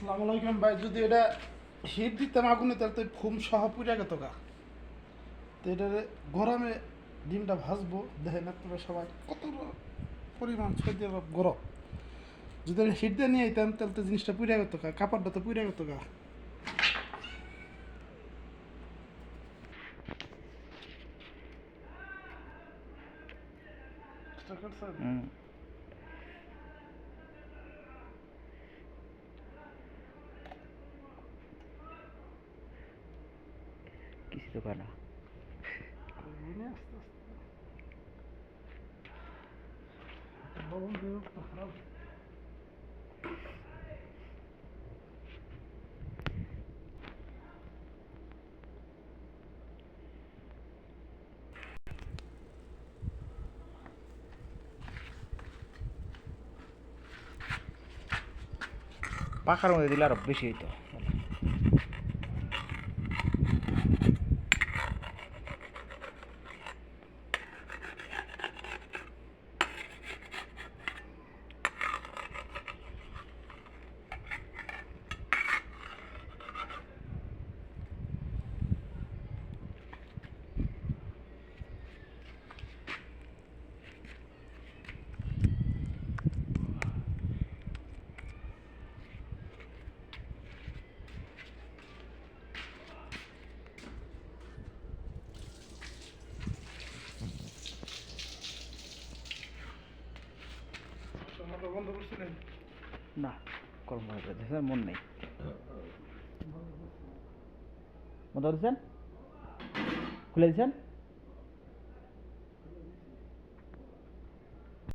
আসসালামু আলাইকুম ভাই, যদি এটা হিট দিতাম আগুনে তাহলে তো ফুম সহ পুড়ে গেত গা। তো এটা গরমে ডিমটা ভাজবো, দেখেন আপনারা সবাই কত পরিমাণ সর্দি গরম। যদি এটা হিট দিয়ে নিয়ে যেতাম তাহলে তো জিনিসটা পুড়ে গেত গা, কাপড়টা তো পুড়ে গেত গা। বুঝতে পারছেন? কিছু তো পারে না। এনে আস্তে আস্তে লবণ দিয়ে তো খারাপ। পাখার মধ্যে দিলে আরো বেশি হইতো। মোটর বন্ধ করছিলেন? না, কর্ম দেখেন মন নেই। বন্ধ দিচ্ছেন, খুলে দিচ্ছেন।